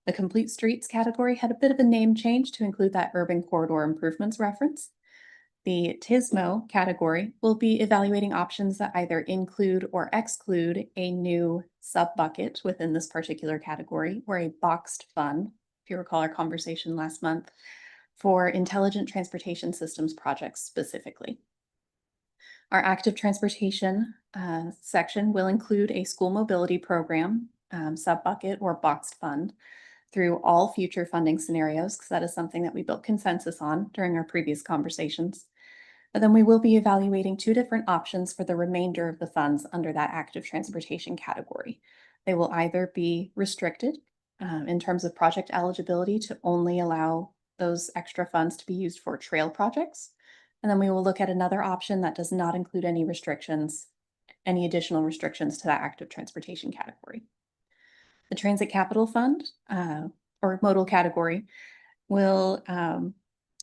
The complete streets category had a bit of a name change to include that urban corridor improvements reference. The TISMO category will be evaluating options that either include or exclude a new sub-bucket within this particular category or a boxed fund, if you recall our conversation last month, for intelligent transportation systems projects specifically. Our active transportation section will include a school mobility program, sub-bucket or boxed fund through all future funding scenarios, because that is something that we built consensus on during our previous conversations. But then we will be evaluating 2 different options for the remainder of the funds under that active transportation category. They will either be restricted in terms of project eligibility to only allow those extra funds to be used for trail projects. And then we will look at another option that does not include any restrictions, any additional restrictions to that active transportation category. The Transit Capital Fund or modal category will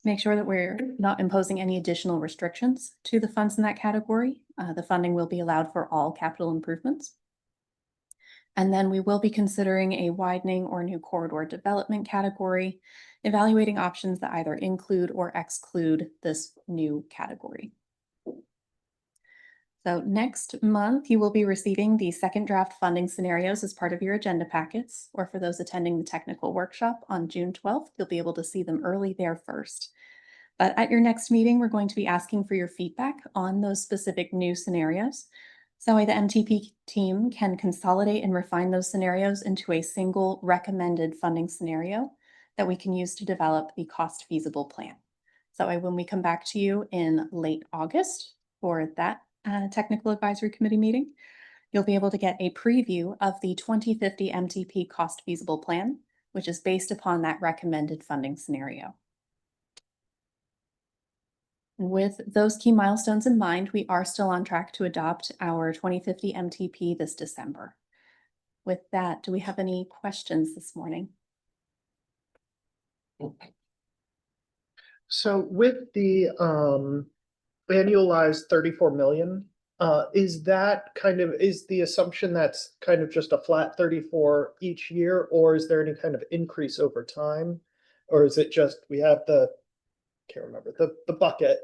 make sure that we're not imposing any additional restrictions to the funds in that category. The funding will be allowed for all capital improvements. And then we will be considering a widening or new corridor development category, evaluating options that either include or exclude this new category. So next month, you will be receiving the second draft funding scenarios as part of your agenda packets, or for those attending the technical workshop on June 12th, you'll be able to see them early there first. But at your next meeting, we're going to be asking for your feedback on those specific new scenarios. So the MTP team can consolidate and refine those scenarios into a single recommended funding scenario that we can use to develop the cost feasible plan. So when we come back to you in late August for that technical advisory committee meeting, you'll be able to get a preview of the 2050 MTP cost feasible plan, which is based upon that recommended funding scenario. With those key milestones in mind, we are still on track to adopt our 2050 MTP this December. With that, do we have any questions this morning? So with the annualized 34 million, is the assumption that's kind of just a flat 34 each year, or is there any kind of increase over time? Or is it just, we have can't remember, the bucket,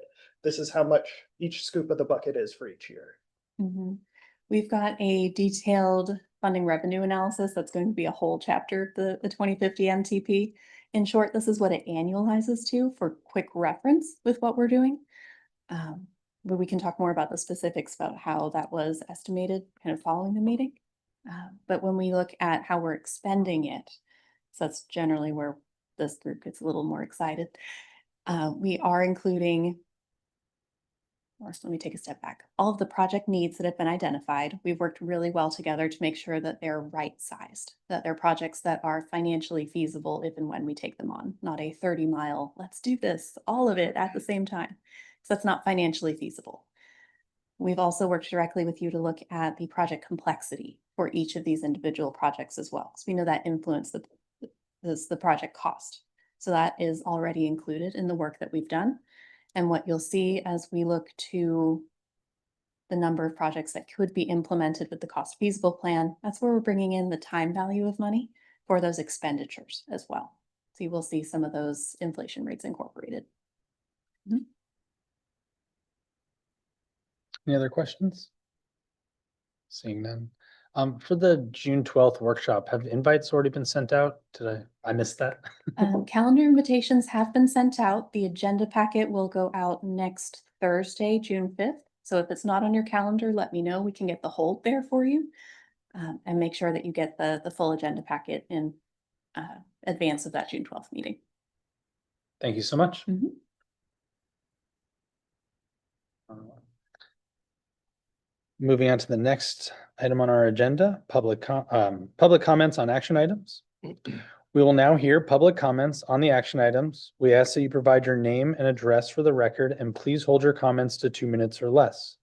this is how much each scoop of the bucket is for each year? We've got a detailed funding revenue analysis that's going to be a whole chapter of the 2050 MTP. In short, this is what it annualizes to for quick reference with what we're doing. But we can talk more about the specifics about how that was estimated kind of following the meeting. But when we look at how we're expending it, so that's generally where this group gets a little more excited. We are including, or let me take a step back, all of the project needs that have been identified. We've worked really well together to make sure that they're right-sized, that they're projects that are financially feasible if and when we take them on, not a 30-mile, let's do this, all of it at the same time. So that's not financially feasible. We've also worked directly with you to look at the project complexity for each of these individual projects as well, because we know that influences the project cost. So that is already included in the work that we've done. And what you'll see as we look to the number of projects that could be implemented with the cost feasible plan, that's where we're bringing in the time value of money for those expenditures as well. So you will see some of those inflation rates incorporated. Any other questions? Seeing none. For the June 12th workshop, have invites already been sent out? I missed that? Calendar invitations have been sent out. The agenda packet will go out next Thursday, June 5th. So if it's not on your calendar, let me know. We can get the hold there for you and make sure that you get the full agenda packet in advance of that June 12th meeting. Thank you so much. Moving on to the next item on our agenda, public comments on action items. We will now hear public comments on the action items. We ask that you provide your name and address for the record, and please hold your comments to 2 minutes or less.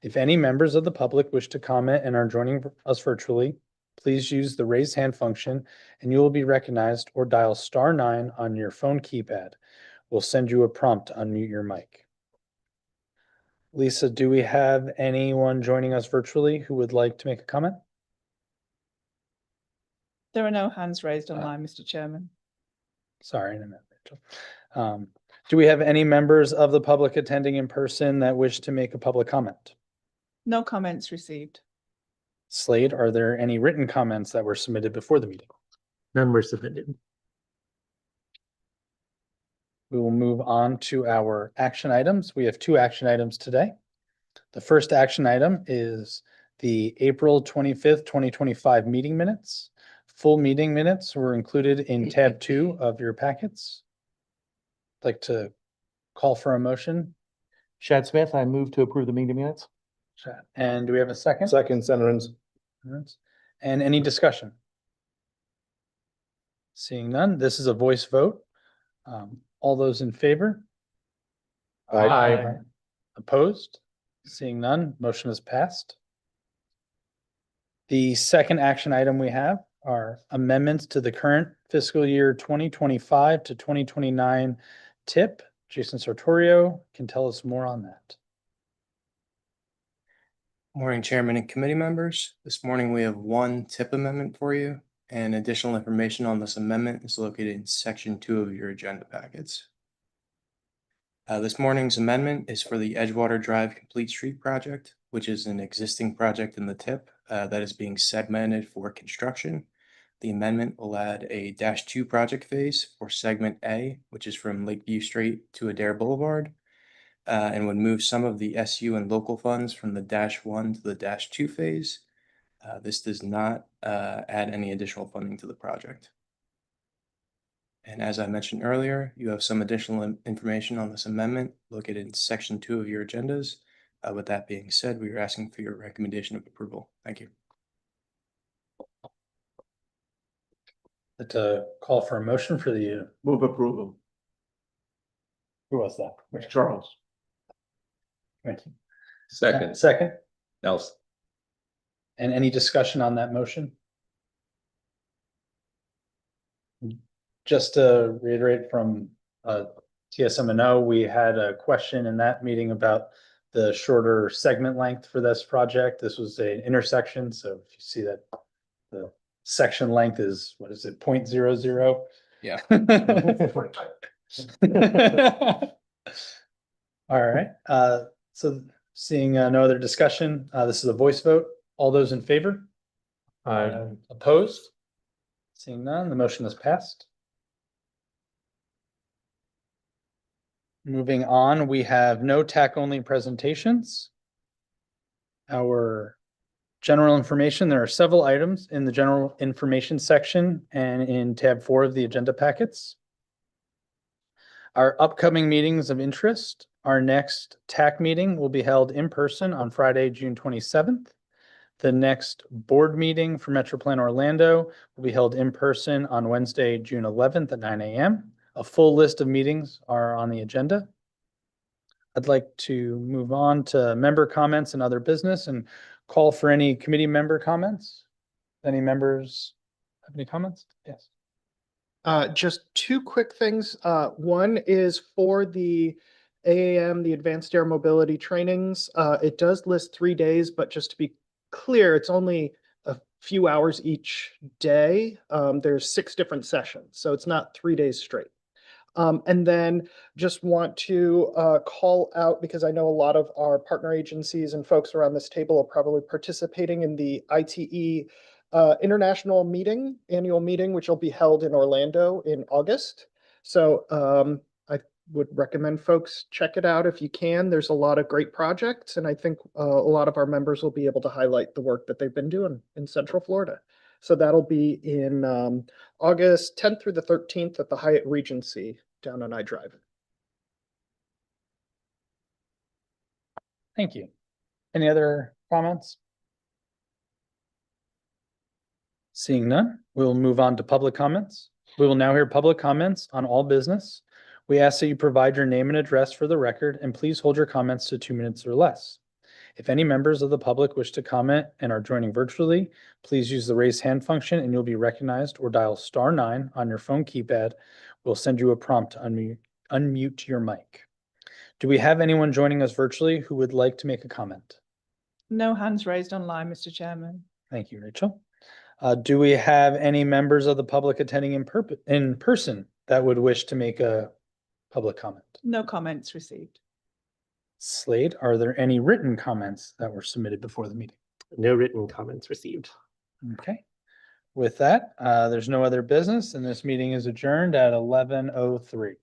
If any members of the public wish to comment and are joining us virtually, please use the raise hand function and you will be recognized, or dial *9 on your phone keypad. We'll send you a prompt to unmute your mic. Lisa, do we have anyone joining us virtually who would like to make a comment? There are no hands raised online, Mr. Chairman. Sorry, I meant Rachel. Do we have any members of the public attending in person that wish to make a public comment? No comments received. Slade, are there any written comments that were submitted before the meeting? None were submitted. We will move on to our action items. We have two action items today. The first action item is the April 25th, 2025 meeting minutes. Full meeting minutes were included in tab 2 of your packets. I'd like to call for a motion. Chad Smith, I move to approve the meeting minutes. And do we have a second? Second, Senators. And any discussion? Seeing none, this is a voice vote. All those in favor? Aye. Opposed? Seeing none, motion is passed. The second action item we have are amendments to the current fiscal year 2025 to 2029 TIP. Jason Sartorio can tell us more on that. Morning, Chairman and committee members. This morning we have one TIP amendment for you, and additional information on this amendment is located in section 2 of your agenda packets. This morning's amendment is for the Edgewater Drive Complete Street project, which is an existing project in the TIP that is being segmented for construction. The amendment will add a -2 project phase for segment A, which is from Lakeview Street to Adair Boulevard, and would move some of the SU and local funds from the -1 to the -2 phase. This does not add any additional funding to the project. And as I mentioned earlier, you have some additional information on this amendment located in section 2 of your agendas. With that being said, we are asking for your recommendation of approval. Thank you. To call for a motion for the, Move approval. who was that? Charles. Thank you. Second, Second, Nelson. and any discussion on that motion? Just to reiterate from TSM&O, we had a question in that meeting about the shorter segment length for this project. This was an intersection, so if you see that the section length is, what is it, 0.00? Yeah. All right, so seeing no other discussion, this is a voice vote. All those in favor? Opposed? Seeing none, the motion is passed. Moving on, we have no TAC only presentations. Our general information, there are several items in the general information section and in tab 4 of the agenda packets. Our upcoming meetings of interest, our next TAC meeting will be held in person on Friday, June 27th. The next board meeting for MetroPlan Orlando will be held in person on Wednesday, June 11th at 9 a.m. A full list of meetings are on the agenda. I'd like to move on to member comments and other business and call for any committee member comments. Any members have any comments? Yes. Just two quick things. One is for the AAM, the Advanced Air Mobility Trainings. It does list 3 days, but just to be clear, it's only a few hours each day. There's 6 different sessions, so it's not 3 days straight. And then just want to call out, because I know a lot of our partner agencies and folks around this table are probably participating in the ITE international meeting, annual meeting, which will be held in Orlando in August. So I would recommend folks check it out if you can. There's a lot of great projects, and I think a lot of our members will be able to highlight the work that they've been doing in Central Florida. So that'll be in August 10th through the 13th at the Hyatt Regency down on I Drive. Thank you. Any other comments? Seeing none, we'll move on to public comments. We will now hear public comments on all business. We ask that you provide your name and address for the record, and please hold your comments to 2 minutes or less. If any members of the public wish to comment and are joining virtually, please use the raise hand function and you'll be recognized, or dial *9 on your phone keypad. We'll send you a prompt to unmute your mic. Do we have anyone joining us virtually who would like to make a comment? No hands raised online, Mr. Chairman. Thank you, Rachel. Do we have any members of the public attending in person that would wish to make a public comment? No comments received. Slade, are there any written comments that were submitted before the meeting? No written comments received. Okay. With that, there's no other business, and this meeting is adjourned at 11:03.